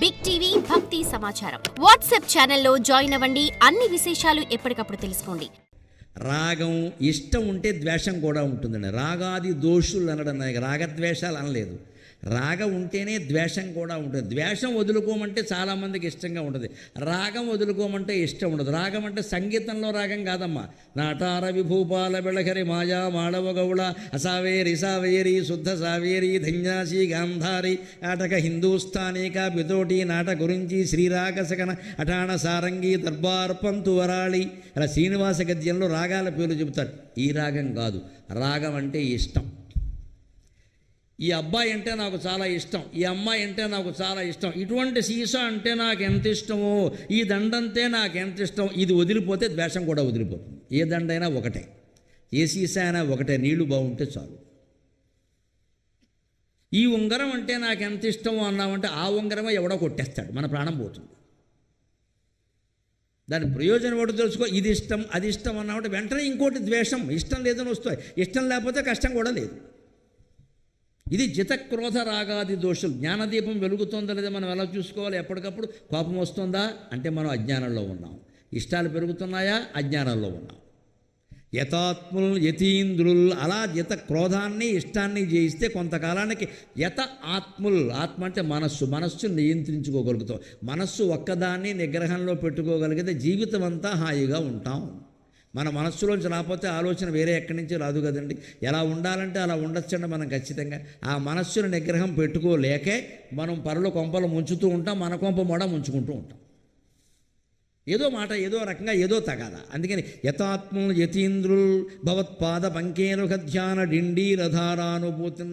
Big TV భక్తి సమాచారం WhatsApp ఛానల్లో జాయిన్ అవ్వండి. అన్ని విశేషాలు ఎప్పటికప్పుడు తెలుసుకోండి. రాగం ఇష్టం ఉంటే ద్వేషం కూడా ఉంటుందండి. రాగాది దోషులు అనడం, రాగద్వేషాలు అనలేదు. రాగం ఉంటేనే ద్వేషం కూడా ఉంటుంది. ద్వేషం వదులుకోమంటే చాలామందికి ఇష్టంగా ఉంటుంది, రాగం వదులుకోమంటే ఇష్టం ఉండదు. రాగం అంటే సంగీతంలో రాగం కాదమ్మా. నాటార విభూపాల బెళహరి మాయా మాళవ గౌళ అసావేరి సావేరి శుద్ధ సావేరి ధన్యాసి గాంధారి ఆటక హిందూస్థానిక పితోటి నాట గురించి శ్రీరాగసకన అటాణ సారంగి దర్బార్ పంతు వరాళి అలా శ్రీనివాస గద్యంలో రాగాల పేర్లు చెబుతారు. ఈ రాగం కాదు, రాగం అంటే ఇష్టం. ఈ అబ్బాయి అంటే నాకు చాలా ఇష్టం, ఈ అమ్మాయి అంటే నాకు చాలా ఇష్టం, ఇటువంటి సీసా అంటే నాకు ఎంత ఇష్టమో, ఈ దండంతే నాకు ఎంత ఇష్టం, ఇది వదిలిపోతే ద్వేషం కూడా వదిలిపోతుంది. ఏ దండైనా ఒకటే, ఏ సీసా అయినా ఒకటే, నీళ్లు బాగుంటే చాలు. ఈ ఉంగరం అంటే నాకు ఎంత ఇష్టమో అన్నామంటే ఆ ఉంగరమే ఎవడో కొట్టేస్తాడు, మన ప్రాణం పోతుంది. దాని ప్రయోజనం ఒకటి తెలుసుకో. ఇది ఇష్టం అది ఇష్టం అన్నామంటే వెంటనే ఇంకోటి ద్వేషం, ఇష్టం లేదని వస్తాయి. ఇష్టం లేకపోతే కష్టం కూడా లేదు. ఇది జితక్రోధ రాగాది దోషులు. జ్ఞానదీపం వెలుగుతుందా లేదా మనం ఎలా చూసుకోవాలి? ఎప్పటికప్పుడు కోపం వస్తుందా అంటే మనం అజ్ఞానంలో ఉన్నాం. ఇష్టాలు పెరుగుతున్నాయా? అజ్ఞానంలో ఉన్నాం. యతాత్ముల్ యతీంద్రుల్ అలా యత క్రోధాన్ని ఇష్టాన్ని జయిస్తే కొంతకాలానికి యత ఆత్ముల్, ఆత్మ అంటే మనస్సు నియంత్రించుకోగలుగుతాం. మనస్సు ఒక్కదాన్ని నిగ్రహంలో పెట్టుకోగలిగితే జీవితం అంతా హాయిగా ఉంటాం. మన మనస్సులోంచి రాకపోతే ఆలోచన వేరే ఎక్కడి నుంచి రాదు కదండి. ఎలా ఉండాలంటే అలా ఉండొచ్చండి మనం ఖచ్చితంగా. ఆ మనస్సును నిగ్రహం పెట్టుకోలేకే మనం పరుల కొంపలు ముంచుతూ ఉంటాం, మన కొంప మొడ ముంచుకుంటూ ఉంటాం. ఏదో మాట ఏదో రకంగా ఏదో తగాద. అందుకని యతాత్ములు యతీంద్రుల్ భగవత్పాద పంకేనుఖ ధ్యాన డిండీరధారానుభూతి.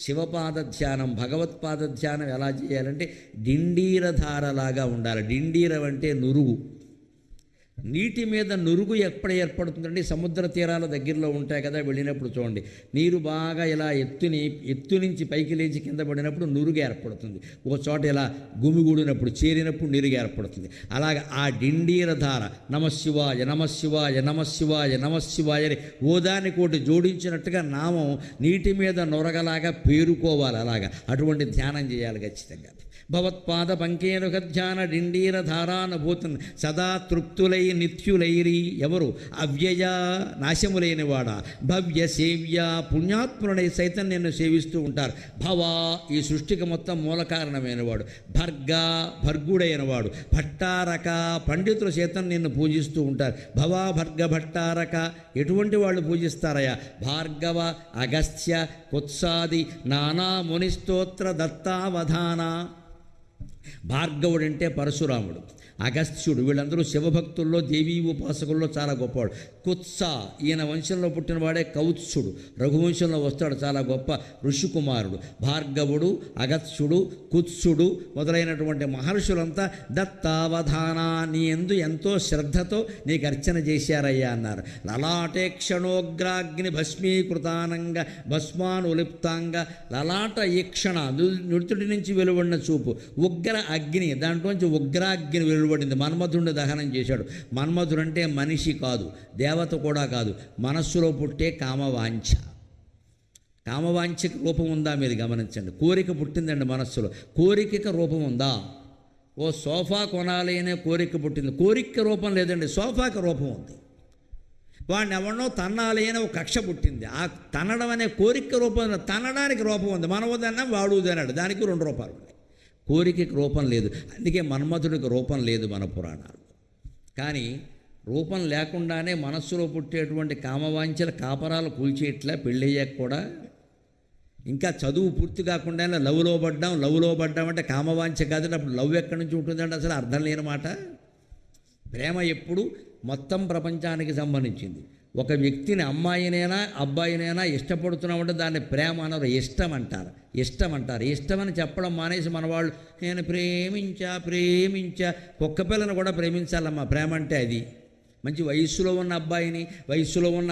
శివపాద ధ్యానం భగవత్పాద ధ్యానం ఎలా చేయాలంటే డిండీరధారలాగా ఉండాలి. డిండీరం అంటే నురుగు. నీటి మీద నురుగు ఎప్పుడు ఏర్పడుతుందండి? సముద్ర తీరాల దగ్గరలో ఉంటాయి కదా, వెళ్ళినప్పుడు చూడండి, నీరు బాగా ఇలా ఎత్తు నుంచి పైకి లేచి కింద పడినప్పుడు నురుగు ఏర్పడుతుంది. ఒక చోట ఇలా గుమిగూడినప్పుడు చేరినప్పుడు నీరుగు ఏర్పడుతుంది. అలాగే ఆ డిండీరధార నమశివాయ నమశివాయ నమశివాయ నమశివాయ అని ఓదానికోటి జోడించినట్టుగా నామం నీటి మీద నొరగలాగా పేరుకోవాలి. అలాగా అటువంటి ధ్యానం చేయాలి ఖచ్చితంగా. భగవత్పాద పంకేనుఖ ధ్యాన డిండీరధారానుభూతం సదా తృప్తులై నిత్యులైరి. ఎవరు? అవ్యయ నాశములైనవాడా, భవ్య సేవ్య పుణ్యాత్ములై సైతం నిన్ను సేవిస్తూ ఉంటారు. భవ ఈ సృష్టికి మొత్తం మూల కారణమైనవాడు, భర్గ భర్గుడైనవాడు, భట్టారక పండితులు సైతం నిన్ను పూజిస్తూ ఉంటారు. భవ భర్గ భట్టారక ఎటువంటి వాళ్ళు పూజిస్తారయ్యా? భార్గవ అగస్త్య కుత్సాది నానా మునిస్తోత్ర దత్తావధాన. భార్గవుడంటే పరశురాముడు, అగస్త్యుడు, వీళ్ళందరూ శివభక్తుల్లో దేవీ ఉపాసకుల్లో చాలా గొప్పవాడు. కుత్స ఈయన వంశంలో పుట్టినవాడే కౌత్సుడు, రఘువంశంలో వస్తాడు, చాలా గొప్ప ఋషికుమారుడు. భార్గవుడు, అగస్త్యుడు, కుత్సుడు మొదలైనటువంటి మహర్షులంతా దత్తావధాన నీ యందు ఎంతో శ్రద్ధతో నీకు అర్చన చేశారయ్యా అన్నారు. లలాటే క్షణోగ్రాగ్ని భస్మీకృతానంగ భస్మానులిప్తాంగ. లలాట ఈక్షణ నృతుడి నుంచి వెలువడిన చూపు, ఉగ్ర అగ్ని దాంట్లోంచి ఉగ్రాగ్ని వెలువడింది. మన్మధుడిని దహనం చేశాడు. మన్మధుడు అంటే మనిషి కాదు, దేవత కూడా కాదు, మనస్సులో పుట్టే కామవాంఛ. కామవాంఛకి రూపం ఉందా మీరు గమనించండి. కోరిక పుట్టిందండి మనస్సులో, కోరికకి రూపం ఉందా? ఓ సోఫా కొనాలి అనే కోరిక పుట్టింది, కోరిక రూపం లేదండి, సోఫాకి రూపం ఉంది. వాడిని ఎవరినో తన్నాలి అనే ఒక కక్ష పుట్టింది, ఆ తన్నడం అనే కోరిక రూపం, తన్నడానికి రూపం ఉంది. మనవదన్నా వాడుదన్నాడు, దానికి 2 రూపాలు ఉన్నాయి. కోరికకి రూపం లేదు, అందుకే మన్మధుడికి రూపం లేదు మన పురాణాలు. కానీ రూపం లేకుండానే మనస్సులో పుట్టేటువంటి కామవాంఛల కాపరాలు కూల్చేట్లా పెళ్ళయ్యాక కూడా. ఇంకా చదువు పూర్తి కాకుండానే లవ్లో పడ్డాం అంటే కామవాంఛ కాదంటే అప్పుడు లవ్ ఎక్కడి నుంచి ఉంటుందంటే అసలు అర్థం లేని మాట. ప్రేమ ఎప్పుడు మొత్తం ప్రపంచానికి సంబంధించింది. ఒక వ్యక్తిని అమ్మాయినైనా అబ్బాయినైనా ఇష్టపడుతున్నామంటే దాన్ని ప్రేమ అనరు, ఇష్టం అంటారు. ఇష్టమని చెప్పడం మానేసి మన వాళ్ళు నేను ప్రేమించా కుక్క పిల్లను కూడా ప్రేమించాలమ్మా. ప్రేమ అంటే అది. మంచి వయస్సులో ఉన్న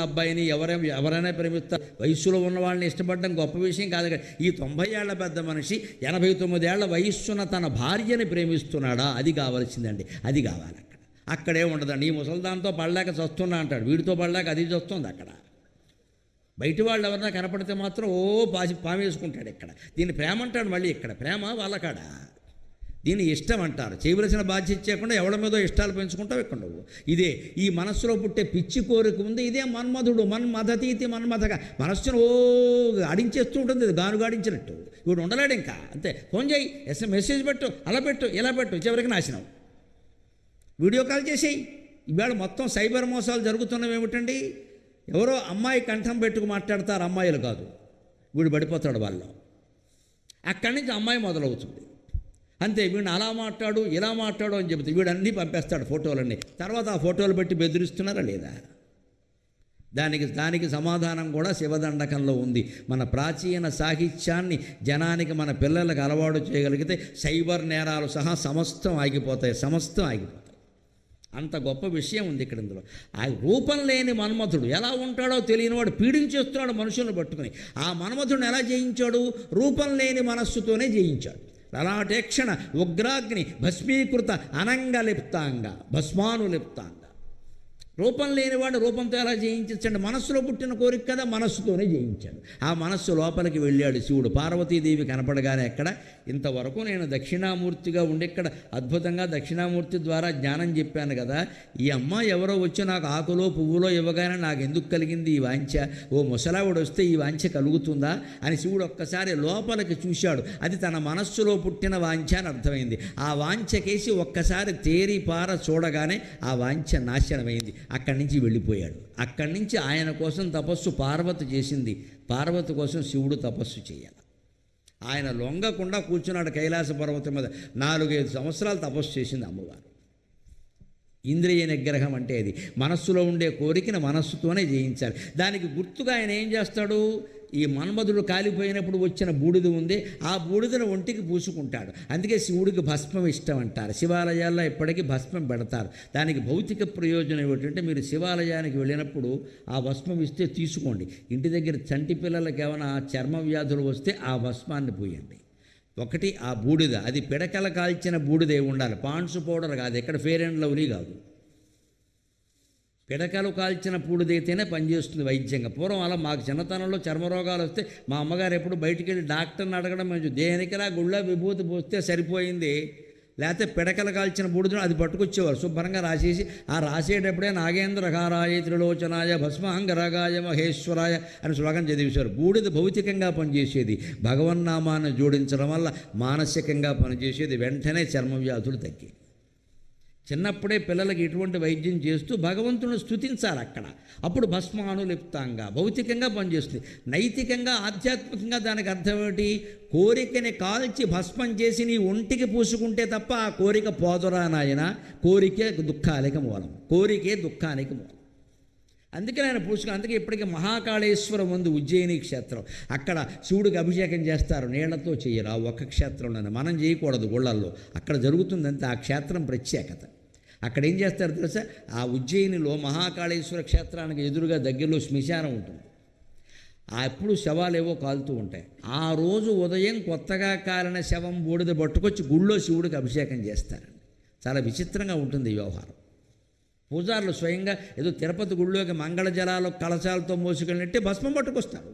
అబ్బాయిని ఎవరైనా ప్రేమిస్తారు. వయస్సులో ఉన్న వాళ్ళని ఇష్టపడడం గొప్ప విషయం కాదు. ఈ 90 ఏళ్ల పెద్ద మనిషి 89 ఏళ్ల వయస్సున్న తన భార్యని ప్రేమిస్తున్నాడా? అది కావాల్సిందండి, అది కావాలి. అక్కడే ఉండదండి. ఈ ముసల్దాంతో పడలేక చస్తున్నా అంటాడు, వీడితో పడలేక అది చస్తుంది అక్కడ. బయట వాళ్ళు ఎవరన్నా కనపడితే మాత్రం పావేసుకుంటాడు ఇక్కడ. దీన్ని ప్రేమ అంటాడు మళ్ళీ. ఇక్కడ ప్రేమ వాళ్ళకాడ. దీన్ని ఇష్టం అంటారు. చేయవలసిన బాధ్యత చేయకుండా ఎవరి మీదో ఇష్టాలు పెంచుకుంటావు ఇక్కడ నువ్వు. ఇదే ఈ మనస్సులో పుట్టే పిచ్చి కోరిక ఉంది. ఇదే మన్మధుడు, మన్మథతీతి మన్మథగా మనస్సును ఆడించేస్తూ ఉంటుంది. ఇది గాను గాడించినట్టు. ఇప్పుడు ఉండలేడు ఇంకా, అంతే. ఫోన్ చేయి, మెసేజ్ పెట్టు, అలా పెట్టు, ఇలా పెట్టు, చివరికి నాశనం. వీడియో కాల్ చేసేయి. ఇవాళ మొత్తం సైబర్ మోసాలు జరుగుతున్నవి ఏమిటండి? ఎవరో అమ్మాయి కంఠం పెట్టుకు మాట్లాడతారు, అమ్మాయిలు కాదు. వీడు పడిపోతాడు వాళ్ళు. అక్కడి నుంచి అమ్మాయి మొదలవుతుంది. అంతే, వీడిని అలా మాట్లాడు, ఇలా మాట్లాడు అని చెబుతుంది. వీడు అన్నీ పంపేస్తాడు, ఫోటోలన్నీ. తర్వాత ఆ ఫోటోలు పెట్టి బెదిరిస్తున్నారా లేదా? దానికి సమాధానం కూడా శివదండకంలో ఉంది. మన ప్రాచీన సాహిత్యాన్ని జనానికి, మన పిల్లలకు అలవాటు చేయగలిగితే సైబర్ నేరాలు సహా సమస్తం ఆగిపోతాయి. అంత గొప్ప విషయం ఉంది ఇక్కడ. ఇందులో ఆ రూపం లేని మన్మథుడు ఎలా ఉంటాడో తెలియనివాడు పీడించేస్తున్నాడు మనుషులను పట్టుకుని. ఆ మన్మథుడిని ఎలా జయించాడు? రూపం లేని మనస్సుతోనే జయించాడు. లలాటేక్షణ ఉగ్రాగ్ని భస్మీకృత అనంగలిప్తాంగ భస్మానులిప్తాంగ. రూపం లేనివాడు రూపంతో ఎలా జయించండి? మనస్సులో పుట్టిన కోరిక కదా, మనస్సుతోనే జయించాడు. ఆ మనస్సు లోపలికి వెళ్ళాడు శివుడు. పార్వతీదేవి కనపడగానే ఎక్కడ ఇంతవరకు నేను దక్షిణామూర్తిగా ఉండి ఇక్కడ అద్భుతంగా దక్షిణామూర్తి ద్వారా జ్ఞానం చెప్పాను కదా, ఈ అమ్మాయి ఎవరో వచ్చి నాకు ఆకులో పువ్వులో ఇవ్వగానే నాకు ఎందుకు కలిగింది ఈ వాంఛ? ఓ ముసలావిడ వస్తే ఈ వాంఛ కలుగుతుందా అని శివుడు ఒక్కసారి లోపలికి చూశాడు. అది తన మనస్సులో పుట్టిన వాంఛ అని అర్థమైంది. ఆ వాంఛకేసి ఒక్కసారి తేరిపార చూడగానే ఆ వాంఛ నాశనమైంది. అక్కడి నుంచి వెళ్ళిపోయాడు. అక్కడి నుంచి ఆయన కోసం తపస్సు పార్వతి చేసింది. పార్వతి కోసం శివుడు తపస్సు చేయాలి. ఆయన లొంగకుండా కూర్చున్నాడు కైలాస పర్వతం మీద. 4-5 సంవత్సరాలు తపస్సు చేసింది అమ్మవారు. ఇంద్రియ నిగ్రహం అంటే అది. మనస్సులో ఉండే కోరికను మనస్సుతోనే జయించాలి. దానికి గుర్తుగా ఆయన ఏం చేస్తాడు? ఈ మన్మధుడు కాలిపోయినప్పుడు వచ్చిన బూడిద ఉంది, ఆ బూడిదను ఒంటికి పూసుకుంటాడు. అందుకే శివుడికి భస్మం ఇష్టం అంటారు. శివాలయాల్లో ఇప్పటికీ భస్మం పెడతారు. దానికి భౌతిక ప్రయోజనం ఏమిటంటే, మీరు శివాలయానికి వెళ్ళినప్పుడు ఆ భస్మం ఇస్తే తీసుకోండి. ఇంటి దగ్గర చంటి పిల్లలకి ఏమైనా చర్మ వ్యాధులు వస్తే ఆ భస్మాన్ని పూయండి. ఒకటి ఆ బూడిద, అది పిడకల కాల్చిన బూడిదే ఉండాలి, పాండ్స్ పౌడర్ కాదు, ఎక్కడ ఫెయిర్ అండ్ లవ్లీ కాదు. పిడకలు కాల్చిన పూడిదైతేనే పనిచేస్తుంది వైద్యంగా. పూర్వం అలా మాకు చిన్నతనంలో చర్మరోగాలు వస్తే మా అమ్మగారు ఎప్పుడు బయటికి వెళ్ళి డాక్టర్ని అడగడం మంచి, దేనికిలా గుళ్ళో విభూతి పోస్తే సరిపోయింది, లేకపోతే పిడకలు కాల్చిన బూడిదను అది పట్టుకొచ్చేవారు. శుభ్రంగా రాసేసి ఆ రాసేటప్పుడే నాగేంద్రహారాయ త్రిలోచనాయ భస్మాంగరగాయ మహేశ్వరాయ అని శ్లోకం చదివేశారు. బూడిద భౌతికంగా పనిచేసేది, భగవన్నామాన్ని జోడించడం వల్ల మానసికంగా పనిచేసేది. వెంటనే చర్మ వ్యాధులు తగ్గి. చిన్నప్పుడే పిల్లలకి ఇటువంటి వైద్యం చేస్తూ భగవంతుని స్తుతించాలి అక్కడ. అప్పుడు భస్మానులిప్తాంగా భౌతికంగా పనిచేస్తుంది. నైతికంగా, ఆధ్యాత్మికంగా దానికి అర్థం ఏమిటి? కోరికని కాల్చి భస్మం చేసి నీ ఒంటికి పూసుకుంటే తప్ప ఆ కోరిక పోదురా నాయన. కోరికే దుఃఖానికి మూలం, కోరికే దుఃఖానికి మూలం. అందుకే నేను అందుకే ఇప్పటికీ మహాకాళేశ్వరం ఉంది ఉజ్జయిని క్షేత్రం. అక్కడ శివుడికి అభిషేకం చేస్తారు, నీళ్లతో చేయరు. ఆ ఒక్క క్షేత్రంలోనే, మనం చేయకూడదు గుళ్ళల్లో, అక్కడ జరుగుతుందంటే ఆ క్షేత్రం ప్రత్యేకత. అక్కడ ఏం చేస్తారు తెలుసా? ఆ ఉజ్జయినిలో మహాకాళేశ్వర క్షేత్రానికి ఎదురుగా దగ్గరలో శ్మశానం ఉంటుంది. ఎప్పుడు శవాలు ఏవో కాలుతూ ఉంటాయి. ఆ రోజు ఉదయం కొత్తగా కాలిన శవం బూడిద పట్టుకొచ్చి గుళ్ళో శివుడికి అభిషేకం చేస్తారండి. చాలా విచిత్రంగా ఉంటుంది ఈ వ్యవహారం. పూజారులు స్వయంగా ఏదో తిరుపతి గుళ్ళోకి మంగళ జలాలు కలశాలతో మోసుకెళ్ళినట్టే భస్మం పట్టుకొస్తారు.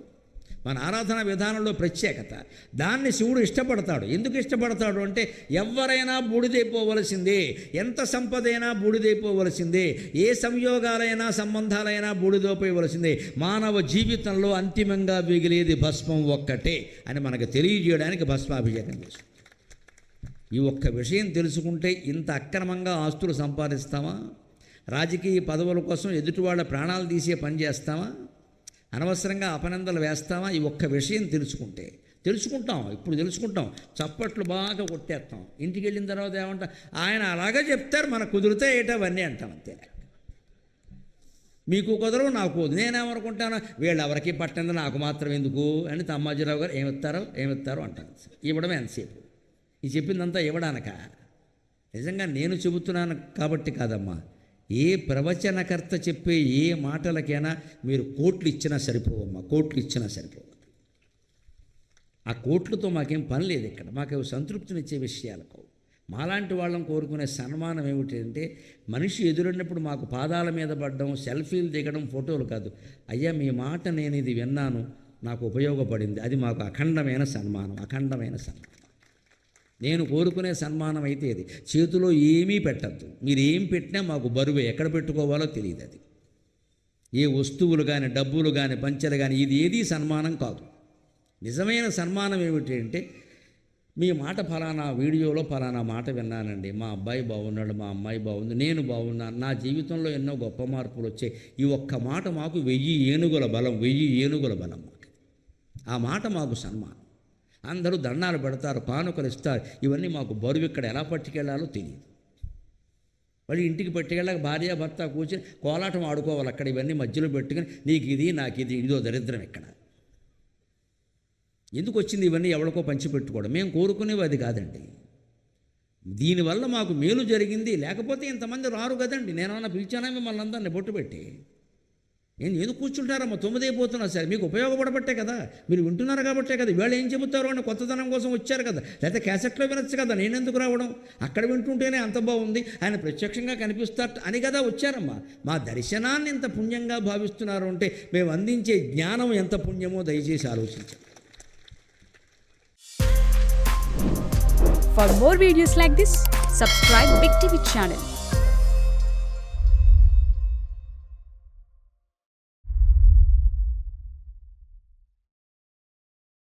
మన ఆరాధన విధానంలో ప్రత్యేకత. దాన్ని శివుడు ఇష్టపడతాడు. ఎందుకు ఇష్టపడతాడు అంటే, ఎవరైనా బూడిదైపోవలసిందే, ఎంత సంపదైనా బూడిదైపోవలసిందే, ఏ సంయోగాలైనా సంబంధాలైనా బూడిదైపోవలసిందే. మానవ జీవితంలో అంతిమంగా మిగిలేది భస్మం ఒక్కటే అని మనకు తెలియజేయడానికి భస్మాభిషేకం చేస్తుంది. ఈ ఒక్క విషయం తెలుసుకుంటే ఇంత అక్రమంగా ఆస్తులు సంపాదిస్తామా? రాజకీయ పదవుల కోసం ఎదుటివాళ్ళ ప్రాణాలు తీసే పని చేస్తామా? అనవసరంగా అపనందలు వేస్తామా? ఈ ఒక్క విషయం తెలుసుకుంటాం. ఇప్పుడు తెలుసుకుంటాం, చప్పట్లు బాగా కొట్టేస్తాం. ఇంటికి వెళ్ళిన తర్వాత ఏమంటాం? ఆయన అలాగే చెప్తారు, మనకు కుదిరితే ఏటవన్నీ అంటాం. అంతే. మీకు కుదరవు, నాకు కుదరదు. నేనేమనుకుంటాను, వీళ్ళెవరికి పట్టింది నాకు మాత్రం ఎందుకు అని తమ్మాజీరావు గారు ఏమిస్తారు అంటాను. ఇవ్వడమే ఎంతసేపు. ఈ చెప్పిందంతా ఇవ్వడానక? నిజంగా నేను చెబుతున్నాను కాబట్టి కాదమ్మా. ఏ ప్రవచనకర్త చెప్పే ఏ మాటలకైనా మీరు కోట్లు ఇచ్చినా సరిపోవమ్మా, కోట్లు ఇచ్చినా సరిపోవు. ఆ కోట్లతో మాకేం పని లేదు ఇక్కడ. మాకు సంతృప్తినిచ్చే విషయాలకు మాలాంటి వాళ్ళని కోరుకునే సన్మానం ఏమిటంటే, మనిషి ఎదురున్నప్పుడు మాకు పాదాల మీద పడడం, సెల్ఫీలు దిగడం, ఫోటోలు కాదు. అయ్యా మీ మాట నేను ఇది విన్నాను, నాకు ఉపయోగపడింది, అది మాకు అఖండమైన సన్మానం. నేను కోరుకునే సన్మానం అయితే ఇది. చేతిలో ఏమీ పెట్టద్దు. మీరు ఏం పెట్టినా మాకు బరువే, ఎక్కడ పెట్టుకోవాలో తెలియదు. అది ఏ వస్తువులు కానీ, డబ్బులు కానీ, పంచెలు కానీ, ఇది ఏది సన్మానం కాదు. నిజమైన సన్మానం ఏమిటి అంటే, మీ మాట ఫలానా వీడియోలో ఫలానా మాట విన్నానండి, మా అబ్బాయి బాగున్నాడు, మా అమ్మాయి బాగుంది, నేను బాగున్నాను, నా జీవితంలో ఎన్నో గొప్ప మార్పులు వచ్చాయి, ఈ ఒక్క మాట మాకు 1000 ఏనుగుల బలం, 1000 ఏనుగుల బలం మాకు. ఆ మాట మాకు సన్మానం. అందరూ దండాలు పెడతారు, కానుకలు ఇస్తారు, ఇవన్నీ మాకు బరువు. ఇక్కడ ఎలా పట్టుకెళ్లాలో తెలియదు. వాళ్ళు ఇంటికి పట్టుకెళ్ళాక భార్యాభర్త కూర్చొని కోలాటం ఆడుకోవాలి అక్కడ. ఇవన్నీ మధ్యలో పెట్టుకుని నీకు ఇది నాకు ఇది, ఇదో దరిద్రం. ఇక్కడ ఎందుకు వచ్చింది ఇవన్నీ? ఎవరికో పంచిపెట్టుకోవడం. మేము కోరుకునేవి అది కాదండి. దీనివల్ల మాకు మేలు జరిగింది, లేకపోతే ఇంతమంది రారు కదండి. నేనేమన్నా పిలిచానా మిమ్మల్ని అందరినీ బొట్టు పెట్టి? నేను ఎందుకు కూర్చుంటారమ్మా? 9 అయిపోతున్నా సరే, మీకు ఉపయోగపడబట్టే కదా, మీరు వింటున్నారు కాబట్టే కదా. వీళ్ళు ఏం చెబుతారో అని కొత్తదనం కోసం వచ్చారు కదా, లేకపోతే క్యాసెట్లో వినొచ్చు కదా. నేనెందుకు రావడం? అక్కడ వింటుంటేనే అంత బాగుంది, ఆయన ప్రత్యక్షంగా కనిపిస్తారు అని కదా వచ్చారమ్మా. మా దర్శనాన్ని ఎంత పుణ్యంగా భావిస్తున్నారు అంటే, మేము అందించే జ్ఞానం ఎంత పుణ్యమో దయచేసి ఆలోచించండి. For more videos like this, subscribe Big TV channel.